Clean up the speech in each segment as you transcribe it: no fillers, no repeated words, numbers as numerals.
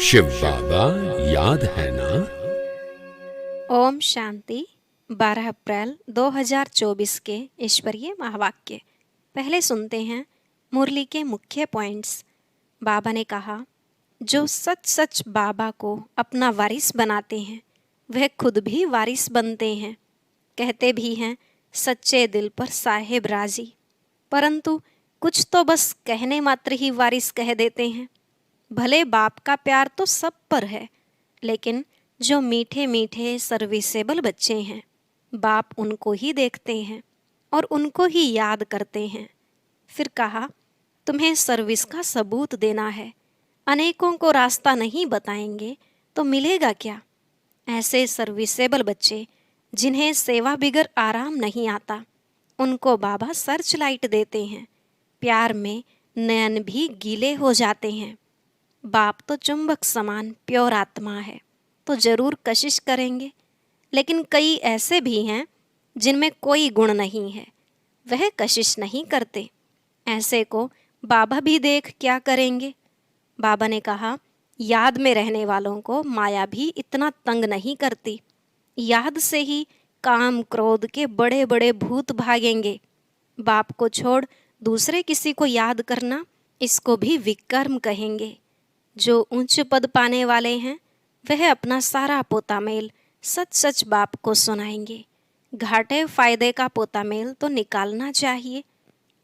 शिव बाबा याद है ना। ओम शांति। 12 अप्रैल 2024 के ईश्वरीय महावाक्य। पहले सुनते हैं मुरली के मुख्य पॉइंट्स। बाबा ने कहा, जो सच सच बाबा को अपना वारिस बनाते हैं वह खुद भी वारिस बनते हैं। कहते भी हैं सच्चे दिल पर साहेब राजी, परंतु कुछ तो बस कहने मात्र ही वारिस कह देते हैं। भले बाप का प्यार तो सब पर है, लेकिन जो मीठे मीठे सर्विसेबल बच्चे हैं, बाप उनको ही देखते हैं और उनको ही याद करते हैं। फिर कहा, तुम्हें सर्विस का सबूत देना है। अनेकों को रास्ता नहीं बताएंगे तो मिलेगा क्या। ऐसे सर्विसेबल बच्चे जिन्हें सेवा बिगर आराम नहीं आता, उनको बाबा सर्च लाइट देते हैं। प्यार में नयन भी गीले हो जाते हैं। बाप तो चुंबक समान प्योर आत्मा है, तो जरूर कशिश करेंगे। लेकिन कई ऐसे भी हैं जिनमें कोई गुण नहीं है, वह कशिश नहीं करते। ऐसे को बाबा भी देख क्या करेंगे। बाबा ने कहा, याद में रहने वालों को माया भी इतना तंग नहीं करती। याद से ही काम क्रोध के बड़े बड़े भूत भागेंगे। बाप को छोड़ दूसरे किसी को याद करना, इसको भी विकर्म कहेंगे। जो उच्च पद पाने वाले हैं वह अपना सारा पोता मेल सच सच बाप को सुनाएंगे। घाटे फायदे का पोता मेल तो निकालना चाहिए।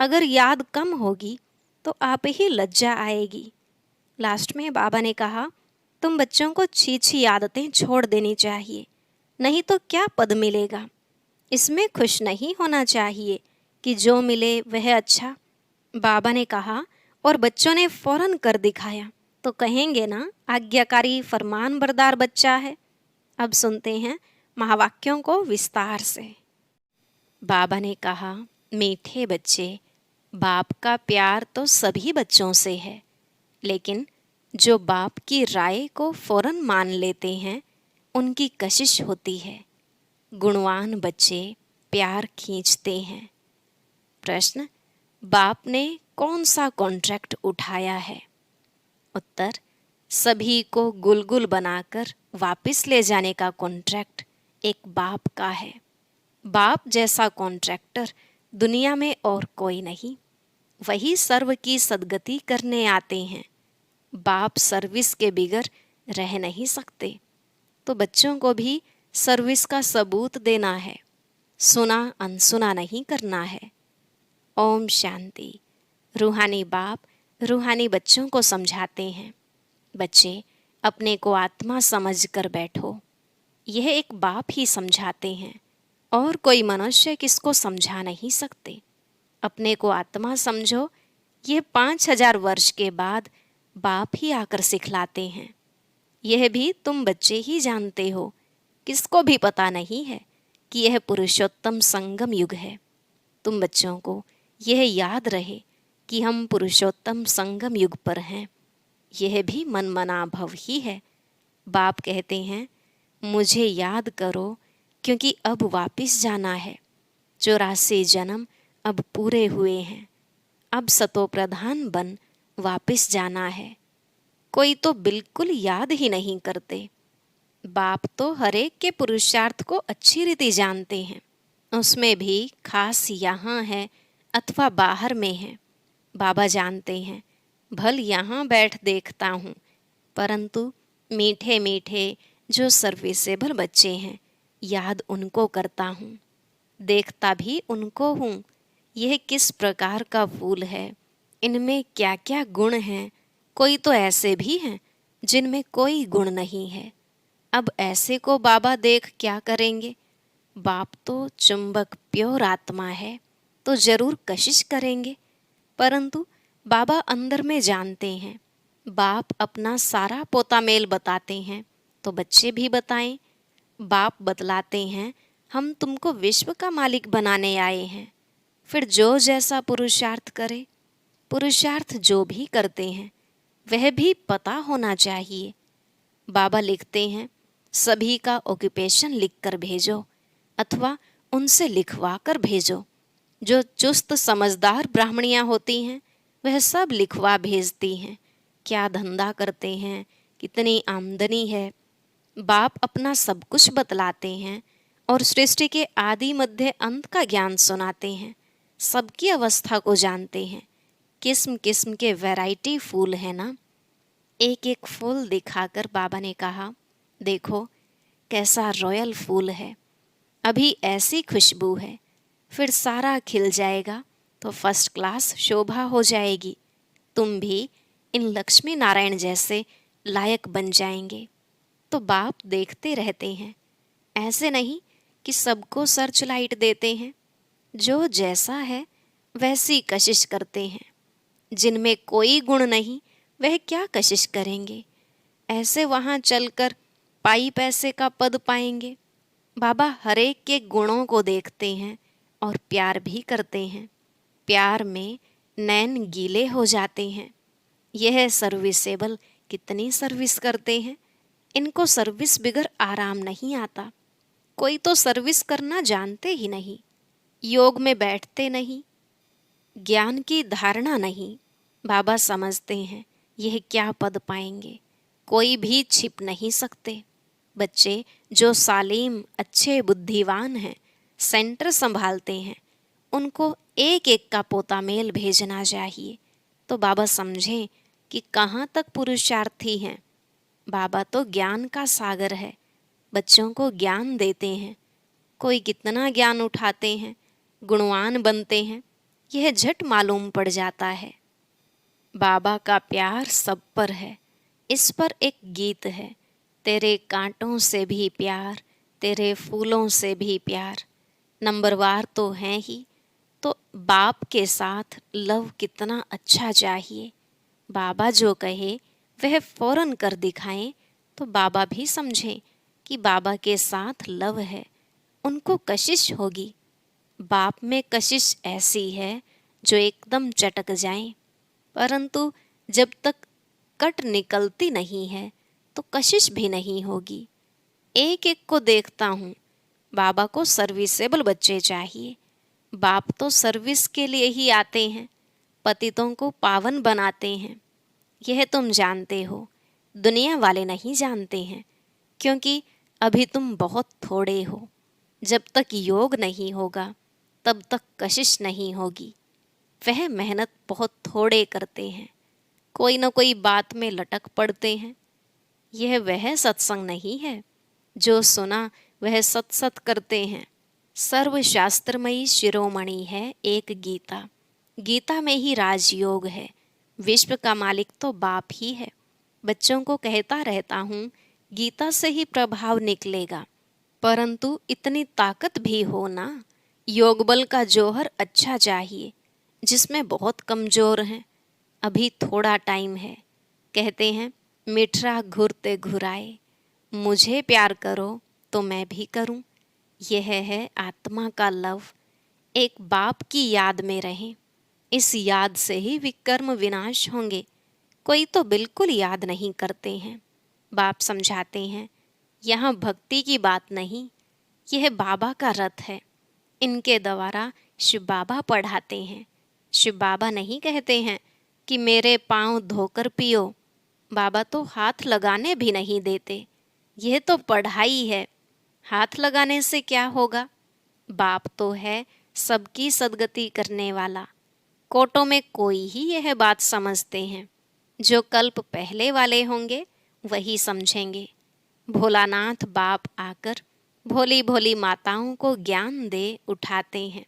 अगर याद कम होगी तो आप ही लज्जा आएगी। लास्ट में बाबा ने कहा, तुम बच्चों को छी आदतें छोड़ देनी चाहिए, नहीं तो क्या पद मिलेगा। इसमें खुश नहीं होना चाहिए कि जो मिले वह अच्छा। बाबा ने कहा और बच्चों ने फौरन कर दिखाया, तो कहेंगे ना आज्ञाकारी फरमान बरदार बच्चा है। अब सुनते हैं महावाक्यों को विस्तार से। बाबा ने कहा, मीठे बच्चे, बाप का प्यार तो सभी बच्चों से है, लेकिन जो बाप की राय को फौरन मान लेते हैं उनकी कशिश होती है। गुणवान बच्चे प्यार खींचते हैं। प्रश्न, बाप ने कौन सा कॉन्ट्रैक्ट उठाया है? उत्तर, सभी को गुलगुल बनाकर वापस ले जाने का कॉन्ट्रैक्ट एक बाप का है। बाप जैसा कॉन्ट्रैक्टर दुनिया में और कोई नहीं। वही सर्व की सदगति करने आते हैं। बाप सर्विस के बिगर रह नहीं सकते, तो बच्चों को भी सर्विस का सबूत देना है। सुना अनसुना नहीं करना है। ओम शांति। रूहानी बाप रूहानी बच्चों को समझाते हैं, बच्चे अपने को आत्मा समझ कर बैठो। यह एक बाप ही समझाते हैं, और कोई मनुष्य किसको समझा नहीं सकते। अपने को आत्मा समझो, यह 5000 वर्ष के बाद बाप ही आकर सिखलाते हैं। यह भी तुम बच्चे ही जानते हो, किसको भी पता नहीं है कि यह पुरुषोत्तम संगम युग है। तुम बच्चों को यह याद रहे कि हम पुरुषोत्तम संगम युग पर हैं। यह भी मनमना भव ही है। बाप कहते हैं, मुझे याद करो, क्योंकि अब वापिस जाना है। 84 जन्म अब पूरे हुए हैं। अब सतो प्रधान बन वापिस जाना है। कोई तो बिल्कुल याद ही नहीं करते। बाप तो हरेक के पुरुषार्थ को अच्छी रीति जानते हैं, उसमें भी खास यहाँ है अथवा बाहर में है। बाबा जानते हैं, भल यहाँ बैठ देखता हूँ, परंतु मीठे मीठे जो सर्विसेबल बच्चे हैं, याद उनको करता हूँ, देखता भी उनको हूँ। यह किस प्रकार का फूल है, इनमें क्या क्या गुण हैं। कोई तो ऐसे भी हैं जिनमें कोई गुण नहीं है। अब ऐसे को बाबा देख क्या करेंगे। बाप तो चुंबक प्योर आत्मा है, तो जरूर कशिश करेंगे, परंतु बाबा अंदर में जानते हैं। बाप अपना सारा पोता मेल बताते हैं, तो बच्चे भी बताएं। बाप बतलाते हैं, हम तुमको विश्व का मालिक बनाने आए हैं। फिर जो जैसा पुरुषार्थ करे, पुरुषार्थ जो भी करते हैं वह भी पता होना चाहिए। बाबा लिखते हैं, सभी का ऑक्यूपेशन लिख कर भेजो, अथवा उनसे लिखवा कर भेजो। जो चुस्त समझदार ब्राह्मणियाँ होती हैं वह सब लिखवा भेजती हैं, क्या धंधा करते हैं, कितनी आमदनी है। बाप अपना सब कुछ बतलाते हैं और सृष्टि के आदि मध्य अंत का ज्ञान सुनाते हैं। सबकी अवस्था को जानते हैं। किस्म किस्म के वैरायटी फूल हैं ना। एक एक फूल दिखाकर बाबा ने कहा, देखो कैसा रॉयल फूल है, अभी ऐसी खुशबू है, फिर सारा खिल जाएगा तो फर्स्ट क्लास शोभा हो जाएगी। तुम भी इन लक्ष्मी नारायण जैसे लायक बन जाएंगे। तो बाप देखते रहते हैं, ऐसे नहीं कि सबको सर्च लाइट देते हैं। जो जैसा है वैसी कशिश करते हैं। जिनमें कोई गुण नहीं वह क्या कशिश करेंगे। ऐसे वहाँ चलकर पाई पैसे का पद पाएंगे। बाबा हरेक के गुणों को देखते हैं और प्यार भी करते हैं। प्यार में नैन गीले हो जाते हैं। यह सर्विसेबल कितनी सर्विस करते हैं। इनको सर्विस बिगर आराम नहीं आता। कोई तो सर्विस करना जानते ही नहीं। योग में बैठते नहीं, ज्ञान की धारणा नहीं। बाबा समझते हैं यह क्या पद पाएंगे, कोई भी छिप नहीं सकते। बच्चे जो सालीम अच्छे बुद्धिवान हैं, सेंटर संभालते हैं, उनको एक एक का पोता मेल भेजना चाहिए। तो बाबा समझें कि कहाँ तक पुरुषार्थी हैं। बाबा तो ज्ञान का सागर है, बच्चों को ज्ञान देते हैं। कोई कितना ज्ञान उठाते हैं, गुणवान बनते हैं, यह झट मालूम पड़ जाता है। बाबा का प्यार सब पर है। इस पर एक गीत है, तेरे कांटों से भी प्यार, तेरे फूलों से भी प्यार। नंबरवार तो हैं ही, तो बाप के साथ लव कितना अच्छा चाहिए। बाबा जो कहे वह फौरन कर दिखाएं तो बाबा भी समझें कि बाबा के साथ लव है, उनको कशिश होगी। बाप में कशिश ऐसी है जो एकदम चटक जाए, परंतु जब तक कट निकलती नहीं है तो कशिश भी नहीं होगी। एक एक को देखता हूँ, बाबा को सर्विसेबल बच्चे चाहिए। बाप तो सर्विस के लिए ही आते हैं, पतितों को पावन बनाते हैं। यह तुम जानते हो, दुनिया वाले नहीं जानते हैं, क्योंकि अभी तुम बहुत थोड़े हो। जब तक योग नहीं होगा तब तक कशिश नहीं होगी। वह मेहनत बहुत थोड़े करते हैं, कोई न कोई बात में लटक पड़ते हैं। यह वह सत्संग नहीं है जो सुना वह सत सत करते हैं। सर्वशास्त्रमयी शिरोमणि है एक गीता। गीता में ही राजयोग है। विश्व का मालिक तो बाप ही है। बच्चों को कहता रहता हूँ, गीता से ही प्रभाव निकलेगा, परंतु इतनी ताकत भी हो ना। योग बल का जौहर अच्छा चाहिए, जिसमें बहुत कमजोर हैं। अभी थोड़ा टाइम है। कहते हैं मिठरा घुरते घुराए, मुझे प्यार करो तो मैं भी करूं। यह है आत्मा का लव। एक बाप की याद में रहें। इस याद से ही विकर्म विनाश होंगे। कोई तो बिल्कुल याद नहीं करते हैं। बाप समझाते हैं, यहाँ भक्ति की बात नहीं, यह बाबा का रथ है। इनके द्वारा शिव बाबा पढ़ाते हैं। शिव बाबा नहीं कहते हैं कि मेरे पाँव धोकर पियो। बाबा तो हाथ लगाने भी नहीं देते। यह तो पढ़ाई है। हाथ लगाने से क्या होगा। बाप तो है सबकी सद्गति करने वाला। कोटों में कोई ही यह बात समझते हैं। जो कल्प पहले वाले होंगे वही समझेंगे। भोलानाथ बाप आकर भोली भोली माताओं को ज्ञान दे उठाते हैं।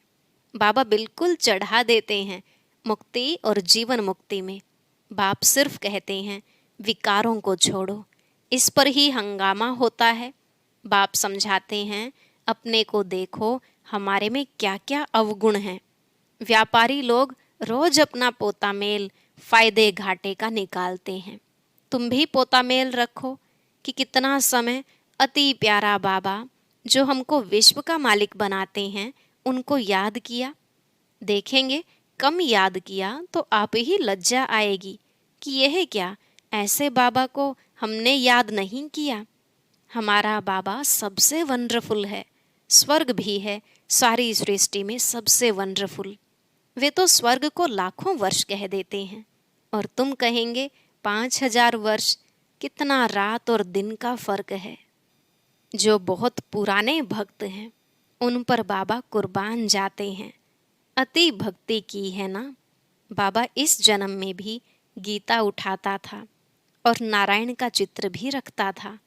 बाबा बिल्कुल चढ़ा देते हैं मुक्ति और जीवन मुक्ति में। बाप सिर्फ कहते हैं विकारों को छोड़ो, इस पर ही हंगामा होता है। बाप समझाते हैं अपने को देखो, हमारे में क्या क्या अवगुण हैं। व्यापारी लोग रोज अपना पोता मेल फायदे घाटे का निकालते हैं। तुम भी पोता मेल रखो कि कितना समय अति प्यारा बाबा जो हमको विश्व का मालिक बनाते हैं उनको याद किया। देखेंगे कम याद किया तो आप ही लज्जा आएगी कि यह क्या, ऐसे बाबा को हमने याद नहीं किया। हमारा बाबा सबसे वंडरफुल है, स्वर्ग भी है सारी सृष्टि में सबसे वंडरफुल। वे तो स्वर्ग को लाखों वर्ष कह देते हैं और तुम कहेंगे 5000 वर्ष। कितना रात और दिन का फर्क है। जो बहुत पुराने भक्त हैं उन पर बाबा कुर्बान जाते हैं। अति भक्ति की है ना। बाबा इस जन्म में भी गीता उठाता था और नारायण का चित्र भी रखता था।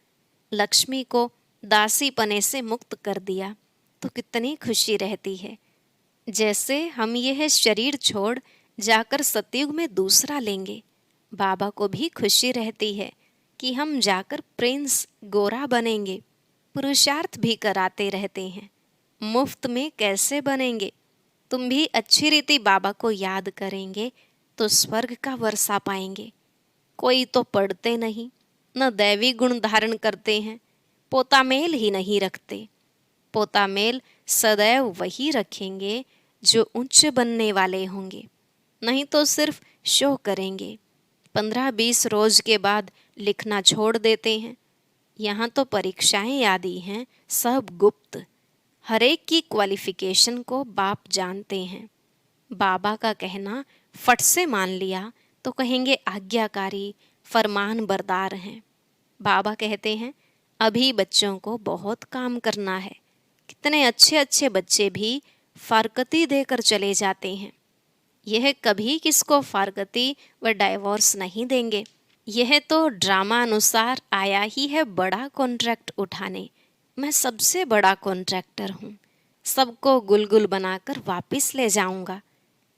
लक्ष्मी को दासी पने से मुक्त कर दिया तो कितनी खुशी रहती है। जैसे हम यह शरीर छोड़ जाकर सतयुग में दूसरा लेंगे, बाबा को भी खुशी रहती है कि हम जाकर प्रिंस गोरा बनेंगे। पुरुषार्थ भी कराते रहते हैं, मुफ्त में कैसे बनेंगे। तुम भी अच्छी रीति बाबा को याद करेंगे तो स्वर्ग का वर्षा पाएंगे। कोई तो पढ़ते नहीं, न दैवी गुण धारण करते हैं, पोता मेल ही नहीं रखते। पोता मेल सदैव वही रखेंगे जो उच्च बनने वाले होंगे, नहीं तो सिर्फ शो करेंगे। 15-20 रोज के बाद लिखना छोड़ देते हैं। यहाँ तो परीक्षाएं आदि हैं, सब गुप्त। हरेक की क्वालिफिकेशन को बाप जानते हैं। बाबा का कहना फट से मान लिया तो कहेंगे आज्ञाकारी फरमान बरदार हैं। बाबा कहते हैं अभी बच्चों को बहुत काम करना है। कितने अच्छे अच्छे बच्चे भी फारकती देकर चले जाते हैं। यह कभी किसको फारकती व डाइवोर्स नहीं देंगे। यह तो ड्रामा अनुसार आया ही है बड़ा कॉन्ट्रैक्ट उठाने। मैं सबसे बड़ा कॉन्ट्रैक्टर हूँ, सबको गुलगुल बनाकर वापस ले जाऊंगा।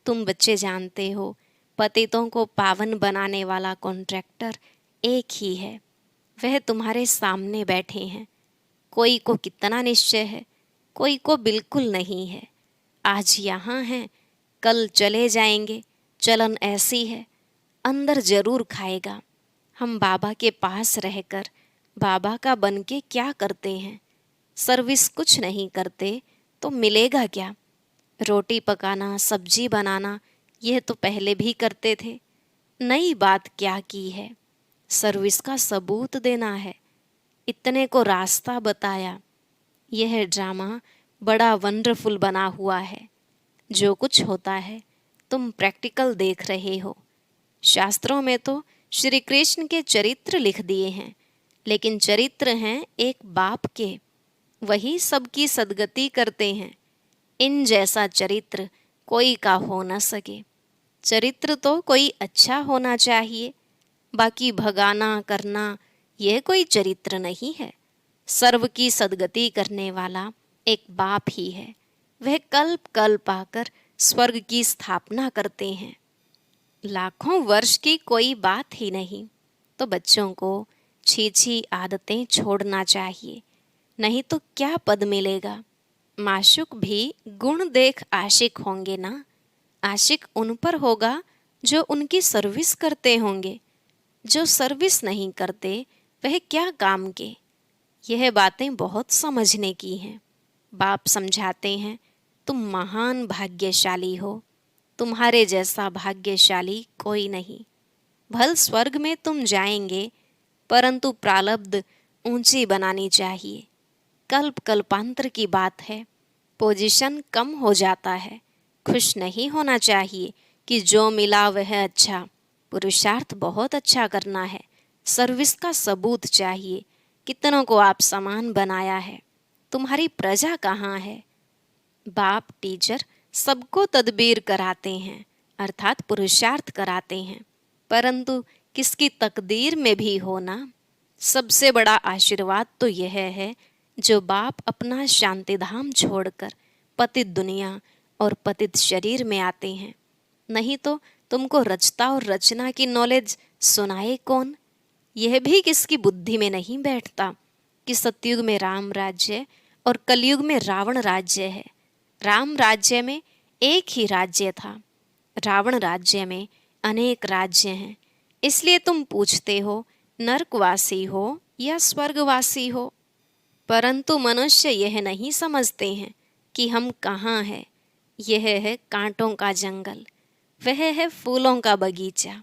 तुम बच्चे जानते हो पतितों को पावन बनाने वाला कॉन्ट्रैक्टर एक ही है, वह तुम्हारे सामने बैठे हैं। कोई को कितना निश्चय है, कोई को बिल्कुल नहीं है। आज यहाँ हैं, कल चले जाएंगे। चलन ऐसी है, अंदर जरूर खाएगा। हम बाबा के पास रहकर बाबा का बन के क्या करते हैं। सर्विस कुछ नहीं करते तो मिलेगा क्या। रोटी पकाना, सब्जी बनाना, यह तो पहले भी करते थे। नई बात क्या की है। सर्विस का सबूत देना है। इतने को रास्ता बताया। यह ड्रामा बड़ा वंडरफुल बना हुआ है। जो कुछ होता है तुम प्रैक्टिकल देख रहे हो। शास्त्रों में तो श्री कृष्ण के चरित्र लिख दिए हैं, लेकिन चरित्र हैं एक बाप के, वही सबकी सदगति करते हैं। इन जैसा चरित्र कोई का हो न सके। चरित्र तो कोई अच्छा होना चाहिए, बाकी भगाना करना यह कोई चरित्र नहीं है। सर्व की सदगति करने वाला एक बाप ही है। वह कल्प कल्प आकर स्वर्ग की स्थापना करते हैं। लाखों वर्ष की कोई बात ही नहीं। तो बच्चों को छी आदतें छोड़ना चाहिए, नहीं तो क्या पद मिलेगा। माशूक भी गुण देख आशिक होंगे ना। आशिक उन पर होगा जो उनकी सर्विस करते होंगे। जो सर्विस नहीं करते वह क्या काम के। यह बातें बहुत समझने की हैं। बाप समझाते हैं तुम महान भाग्यशाली हो, तुम्हारे जैसा भाग्यशाली कोई नहीं। भल स्वर्ग में तुम जाएंगे, परंतु प्रारब्ध ऊंची बनानी चाहिए। कल्प कल्पांतर की बात है, पोजीशन कम हो जाता है। खुश नहीं होना चाहिए कि जो मिला वह अच्छा। पुरुषार्थ बहुत अच्छा करना है। सर्विस का सबूत चाहिए। कितनों को आप समान बनाया है। तुम्हारी प्रजा कहाँ है। बाप टीचर सबको तदबीर कराते हैं, अर्थात पुरुषार्थ कराते हैं, परंतु किसकी तकदीर में भी होना। सबसे बड़ा आशीर्वाद तो यह है जो बाप अपना शांतिधाम छोड़कर पतित दुनिया और पतित शरीर में आते हैं। नहीं तो तुमको रचता और रचना की नॉलेज सुनाए कौन। यह भी किसकी बुद्धि में नहीं बैठता कि सतयुग में राम राज्य और कलयुग में रावण राज्य है। राम राज्य में एक ही राज्य था, रावण राज्य में अनेक राज्य हैं। इसलिए तुम पूछते हो नरकवासी हो या स्वर्गवासी हो। परंतु मनुष्य यह नहीं समझते हैं कि हम कहाँ हैं। यह है कांटों का जंगल, वह है फूलों का बगीचा।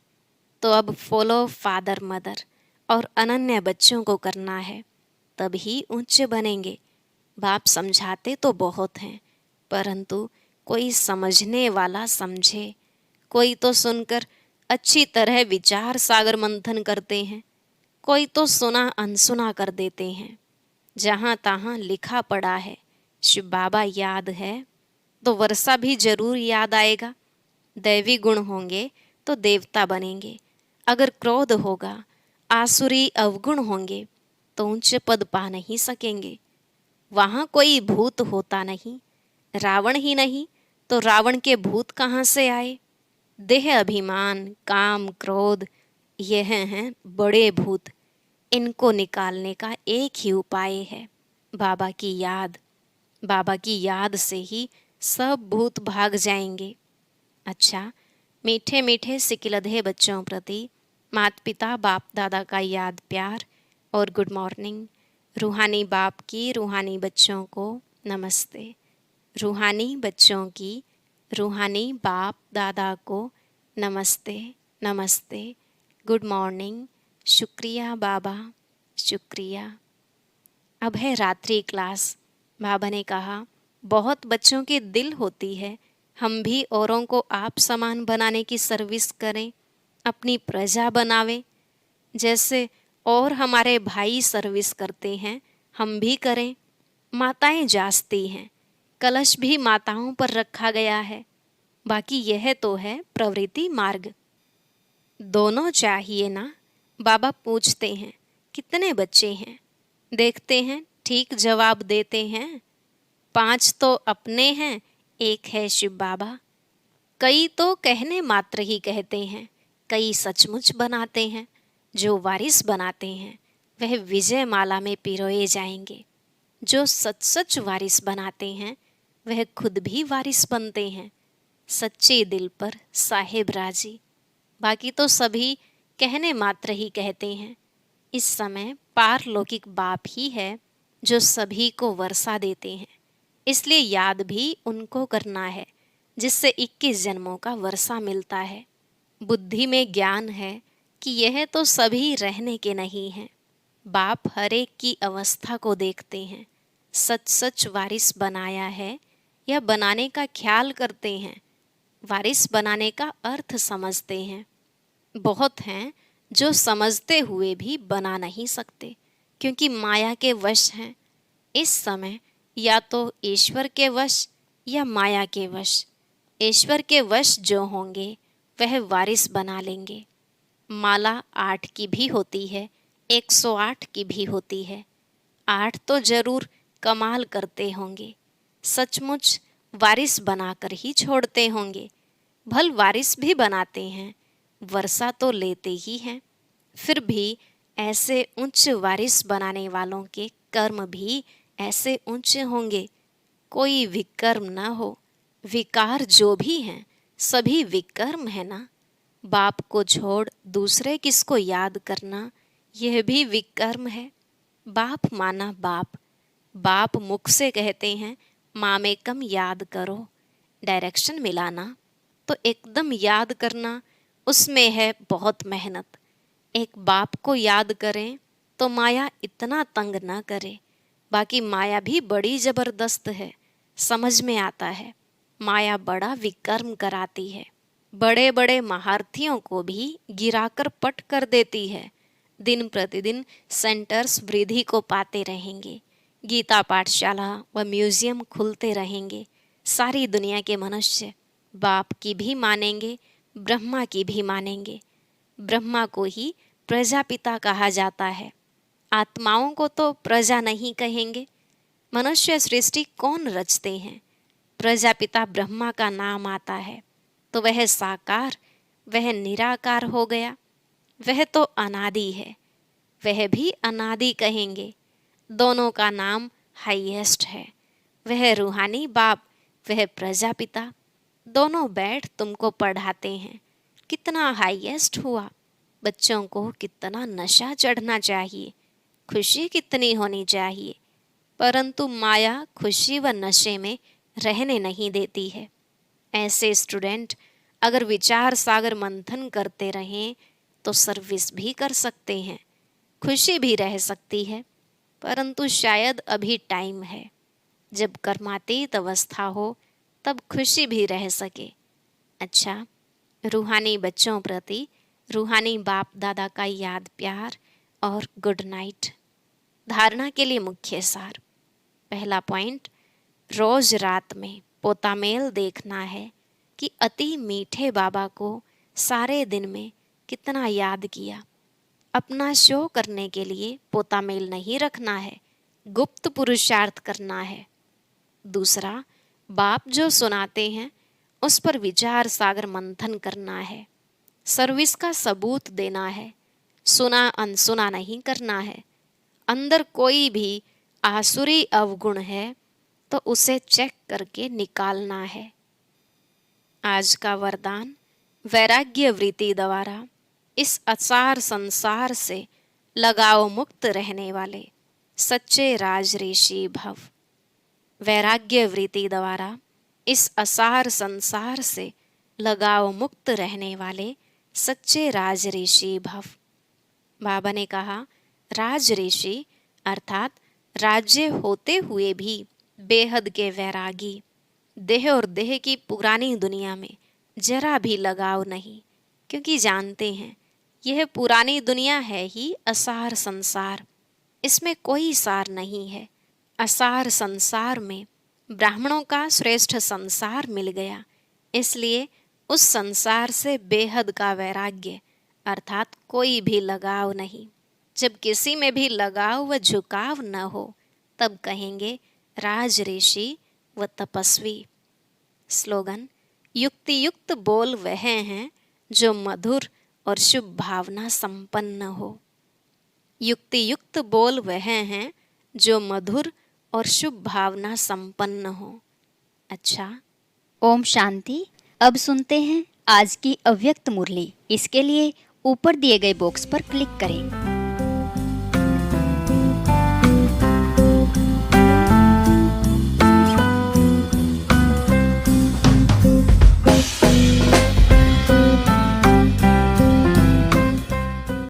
तो अब फॉलो फादर मदर और अनन्य बच्चों को करना है, तभी उच्च बनेंगे। बाप समझाते तो बहुत हैं, परंतु कोई समझने वाला समझे। कोई तो सुनकर अच्छी तरह विचार सागर मंथन करते हैं, कोई तो सुना अनसुना कर देते हैं। जहाँ तहाँ लिखा पड़ा है शिव बाबा याद है तो वर्षा भी जरूर याद आएगा। दैवी गुण होंगे तो देवता बनेंगे। अगर क्रोध होगा, आसुरी अवगुण होंगे तो ऊंच पद पा नहीं सकेंगे। वहाँ कोई भूत होता नहीं। रावण ही नहीं तो रावण के भूत कहाँ से आए? देह अभिमान, काम, क्रोध, यह हैं बड़े भूत। इनको निकालने का एक ही उपाय है, बाबा की याद। बाबा की याद से ही सब भूत भाग जाएंगे। अच्छा, मीठे मीठे सिकिलधे बच्चों प्रति माता पिता बाप दादा का याद प्यार और गुड मॉर्निंग। रूहानी बाप की रूहानी बच्चों को नमस्ते। रूहानी बच्चों की रूहानी बाप दादा को नमस्ते नमस्ते, गुड मॉर्निंग, शुक्रिया बाबा, शुक्रिया। अब है रात्रि क्लास। बाबा ने कहा, बहुत बच्चों के दिल होती है, हम भी औरों को आप समान बनाने की सर्विस करें, अपनी प्रजा बनावें। जैसे और हमारे भाई सर्विस करते हैं, हम भी करें। माताएं जासती हैं, कलश भी माताओं पर रखा गया है। बाकी यह तो है प्रवृत्ति मार्ग। दोनों चाहिए ना? बाबा पूछते हैं, कितने बच्चे हैं? देखते हैं, ठीक जवाब देते हैं। 5 तो अपने हैं, एक है शिव बाबा। कई तो कहने मात्र ही कहते हैं, कई सचमुच बनाते हैं। जो वारिस बनाते हैं वह विजय माला में पिरोए जाएंगे। जो सच सच वारिस बनाते हैं वह खुद भी वारिस बनते हैं। सच्चे दिल पर साहेब राजी। बाकी तो सभी कहने मात्र ही कहते हैं। इस समय पारलौकिक बाप ही है जो सभी को वर्षा देते हैं। इसलिए याद भी उनको करना है जिससे 21 जन्मों का वर्षा मिलता है। बुद्धि में ज्ञान है कि यह तो सभी रहने के नहीं हैं। बाप हर एक की अवस्था को देखते हैं। सच सच वारिस बनाया है या बनाने का ख्याल करते हैं। वारिस बनाने का अर्थ समझते हैं। बहुत हैं जो समझते हुए भी बना नहीं सकते क्योंकि माया के वश हैं। इस समय या तो ईश्वर के वश या माया के वश। ईश्वर के वश जो होंगे वह वारिस बना लेंगे। माला 8 की भी होती है, 108 की भी होती है। 8 तो जरूर कमाल करते होंगे, सचमुच वारिस बनाकर ही छोड़ते होंगे। भल वारिस भी बनाते हैं, वर्षा तो लेते ही हैं। फिर भी ऐसे उच्च वारिस बनाने वालों के कर्म भी ऐसे ऊंचे होंगे। कोई विकर्म न हो। विकार जो भी हैं सभी विकर्म है ना। बाप को छोड़ दूसरे किसको याद करना, यह भी विकर्म है। बाप माना बाप। बाप मुख से कहते हैं मामेकम याद करो। डायरेक्शन मिलाना तो एकदम याद करना, उसमें है बहुत मेहनत। एक बाप को याद करें तो माया इतना तंग न करे। बाकी माया भी बड़ी जबरदस्त है, समझ में आता है। माया बड़ा विकर्म कराती है। बड़े बड़े महारथियों को भी गिराकर पट कर देती है। दिन प्रतिदिन सेंटर्स वृद्धि को पाते रहेंगे। गीता पाठशाला व म्यूजियम खुलते रहेंगे। सारी दुनिया के मनुष्य बाप की भी मानेंगे, ब्रह्मा की भी मानेंगे। ब्रह्मा को ही प्रजापिता कहा जाता है। आत्माओं को तो प्रजा नहीं कहेंगे। मनुष्य सृष्टि कौन रचते हैं? प्रजापिता ब्रह्मा का नाम आता है तो वह साकार, वह निराकार हो गया। वह तो अनादि है, वह भी अनादि कहेंगे। दोनों का नाम हाईएस्ट है। वह रूहानी बाप, वह प्रजापिता। दोनों बैठ तुमको पढ़ाते हैं। कितना हाईएस्ट हुआ। बच्चों को कितना नशा चढ़ना चाहिए, खुशी कितनी होनी चाहिए। परंतु माया खुशी व नशे में रहने नहीं देती है। ऐसे स्टूडेंट अगर विचार सागर मंथन करते रहें तो सर्विस भी कर सकते हैं, खुशी भी रह सकती है। परंतु शायद अभी टाइम है जब कर्मातीत अवस्था हो तब खुशी भी रह सके। अच्छा, रूहानी बच्चों प्रति रूहानी बाप दादा का याद प्यार और गुड नाइट। धारणा के लिए मुख्य सार। पहला पॉइंट, रोज रात में पोतामेल देखना है कि अति मीठे बाबा को सारे दिन में कितना याद किया। अपना शो करने के लिए पोतामेल नहीं रखना है, गुप्त पुरुषार्थ करना है। दूसरा, बाप जो सुनाते हैं उस पर विचार सागर मंथन करना है। सर्विस का सबूत देना है, सुना अनसुना नहीं करना है। अंदर कोई भी आसुरी अवगुण है तो उसे चेक करके निकालना है। आज का वरदान, वैराग्य वृत्ति द्वारा इस असार संसार से लगाव मुक्त रहने वाले सच्चे राजऋषि भव। वैराग्य वृत्ति द्वारा इस असार संसार से लगाव मुक्त रहने वाले सच्चे राजऋषि भव। बाबा ने कहा, राजऋषि अर्थात राज्य होते हुए भी बेहद के वैरागी, देह और देह की पुरानी दुनिया में जरा भी लगाव नहीं, क्योंकि जानते हैं यह पुरानी दुनिया है ही असार संसार, इसमें कोई सार नहीं है। असार संसार में ब्राह्मणों का श्रेष्ठ संसार मिल गया, इसलिए उस संसार से बेहद का वैराग्य अर्थात कोई भी लगाव नहीं। जब किसी में भी लगाव व झुकाव न हो तब कहेंगे राजऋषि व तपस्वी। स्लोगन, युक्ति युक्त बोल वह हैं जो मधुर और शुभ भावना संपन्न हो। युक्ति युक्त बोल वह हैं जो मधुर और शुभ भावना संपन्न हो। अच्छा, ओम शांति। अब सुनते हैं आज की अव्यक्त मुरली। इसके लिए ऊपर दिए गए बॉक्स पर क्लिक करें।